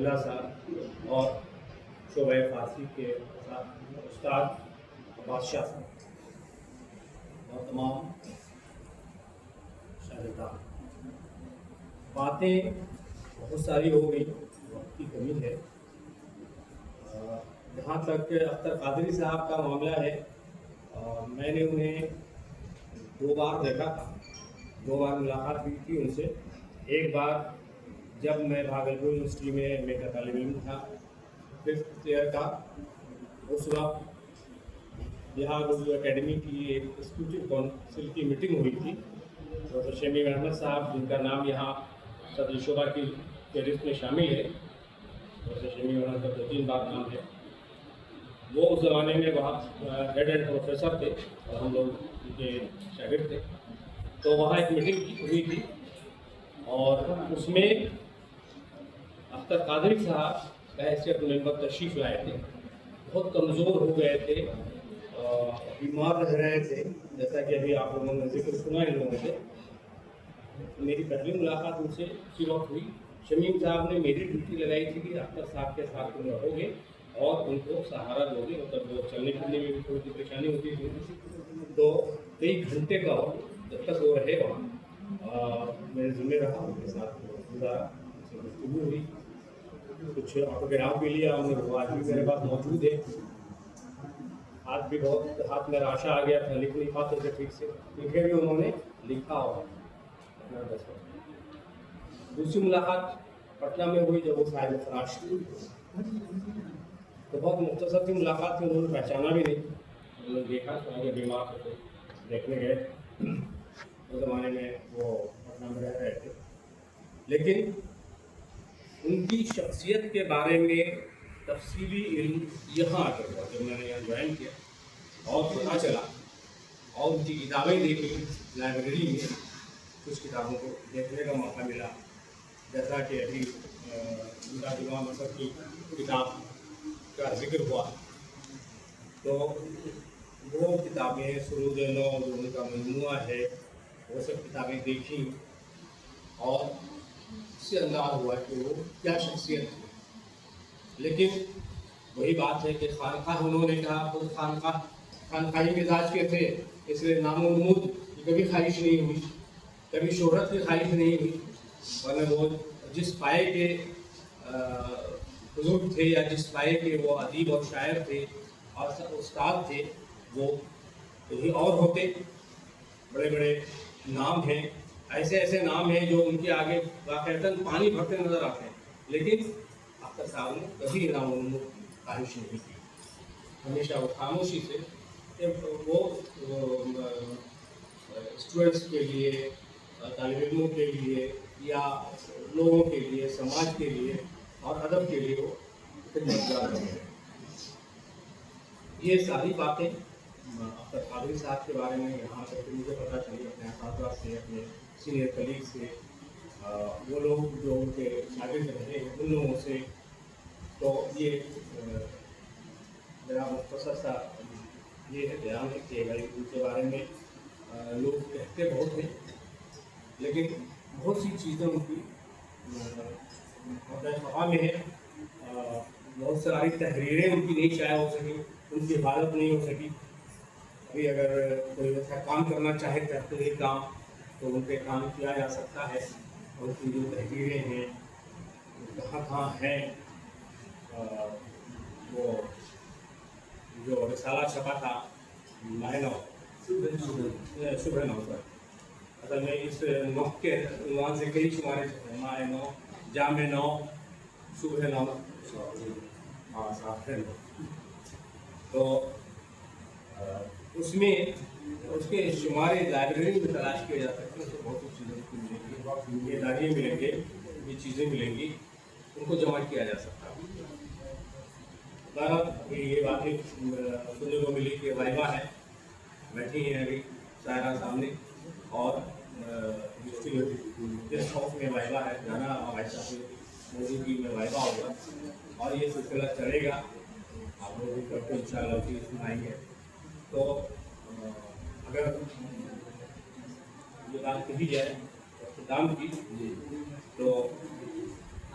حمزہ صاحب اور شعبہ فارسی کے استاد بادشاہ صاحب اور تمام شاگردان. باتیں بہت ساری ہو گئی، وقت کی کمی ہے. جہاں تک اختر قادری صاحب کا معاملہ ہے، میں نے انہیں 2 بار دیکھا تھا، 2 بار ملاقات ہوئی تھی ان سے. ایک بار جب میں بھاگلپور یونیورسٹی میں میرا طالب علم تھا 5th ایئر کا، اس وقت بہار اردو اکیڈمی کی ایک ایگزیکٹو کونسل کی میٹنگ ہوئی تھی. پروفیسر شمیم احمد صاحب، جن کا نام یہاں صدر شعبہ کی فہرست میں شامل ہے، پروفیسر شمیم احمد کا 2-3 بار نام ہے، وہ اس زمانے میں وہاں ہیڈ اینڈ پروفیسر تھے اور ہم لوگ ان کے شاگرد تھے. تو وہاں ایک میٹنگ ہوئی تھی اور اس میں اختر قادری صاحب بحیثیت ممبر تشریف لائے تھے. بہت کمزور ہو گئے تھے، بیمار رہ رہے تھے، جیسا کہ ابھی آپ لوگوں نے ذکر سنا ان لوگوں سے. میری پہلی ملاقات ان سے اسی وقت ہوئی. شمیم صاحب نے میری ڈیوٹی لگائی تھی کہ اختر صاحب کے ساتھ تم رہو گے اور ان کو سہارا دو گے. مطلب وہ چلنے پھرنے میں بھی تھوڑی سی پریشانی ہوتی تھی، تو کئی گھنٹے کا وقت جب تک وہ رہے وہاں میرے ذمہ رہا. ان کے ساتھ گزارا، ان سے گفتگو ہوئی، کچھ آٹوگراف بھی لیا. وہ آج بھی میرے پاس موجود ہے. آج بھی بہت ہاتھ میں راشا آ گیا تھا، لکھ نہیں پاتے تھے ٹھیک سے، لکھے بھی انہوں نے لکھا ہوا. دوسری ملاقات پٹنہ میں ہوئی جب وہ صاحب فراش تھی. تو بہت مختصر سی ملاقات تھی، انہوں نے پہچانا بھی نہیں. انہوں نے دیکھا کہ بیمار تھے، دیکھنے گئے. اس زمانے میں وہ پٹنہ میں رہ رہے تھے، لیکن ان کی شخصیت کے بارے میں تفصیلی علم یہاں آ کر ہوا جب میں نے یہاں جوائن کیا اور پتہ چلا اور ان کی کتابیں دیکھی. لائبریری میں کچھ کتابوں کو دیکھنے کا موقع ملا، جیسا کہ ابھی جمع مصر کی کتاب کا ذکر ہوا. تو وہ کتابیں سرود نو جو ان کا مجموعہ ہے، وہ سب کتابیں دیکھیں اور اس سے اندازہ ہوا کہ وہ کیا شخصیت تھی. لیکن وہی بات ہے کہ خانقاہ انہوں نے کہا خود خانقاہی مزاج کے تھے، اس لیے نام و نمود کی کبھی خواہش نہیں ہوئی، کبھی شہرت کی خواہش نہیں ہوئی. ورنہ وہ جس پائے کے بزرگ تھے یا جس پائے کے وہ ادیب اور شاعر تھے اور استاد تھے، وہ کہیں اور ہوتے. بڑے بڑے نام ہیں، ایسے ایسے نام ہیں جو ان کے آگے واقعتاً پانی بھرتے نظر آتے ہیں، لیکن اختر صاحب نے کبھی نام و نمود کی خواہش نہیں کی. ہمیشہ وہ خاموشی سے وہ اسٹوڈنٹس کے لیے، طالب علموں کے لیے یا لوگوں کے لیے، سماج کے لیے اور ادب کے لیے وہ خدمت گار رہے ہیں. یہ ساری باتیں اختر قادری صاحب کے بارے میں یہاں تک کہ مجھے پتہ چلی اپنے اساتذہ سے، اپنے سینئر کلیگ سے، وہ لوگ جو ان کے شاگرد رہے ان لوگوں سے. تو یہ میرا مختصر سا یہ بیان ہے کہ بھائی ان کے بارے میں لوگ کہتے بہت ہیں، لیکن بہت سی چیزیں ان کی خفا میں ہیں. بہت ساری تحریریں ان کی نہیں شائع ہو سکیں، ان کی حفاظت نہیں ہو سکی. ابھی اگر کوئی ایسا کام کرنا چاہے تحقیقی کام، تو ان پہ کام کیا جا سکتا ہے. ان کی جو تحریریں ہیں کہاں کہاں ہیں. وہ جو رسالہ چھپا تھا ماہ نو، صبح نو پر، اصل میں اس نو کے عنوان سے کئی شمارے چھپے ہیں، ماہ نو، جامع نو، صبح نو، ساخر نو. تو اس میں اس کے شمارے لائبریری میں تلاش کیے جا سکتے ہیں. تو بہت سی چیزیں ملیں گی، یہ داغے ملیں گے، یہ چیزیں ملیں گی، ان کو جمع کیا جا سکتا ہے. یہ باتیں سننے کو ملی کہ وائبہ ہے، بیٹھی ہیں ابھی سائرہ سامنے، اور گیسٹ ہاؤس میں وائبہ ہے، جانا بھائی صاحب موجودگی میں وائبہ ہوگا اور یہ سلسلہ چلے گا. آپ لوگ بھی کرتے ان شاء اللہ چیز سنائیں گے. تو اگر یہ بات کہی جائے اختتام کی، تو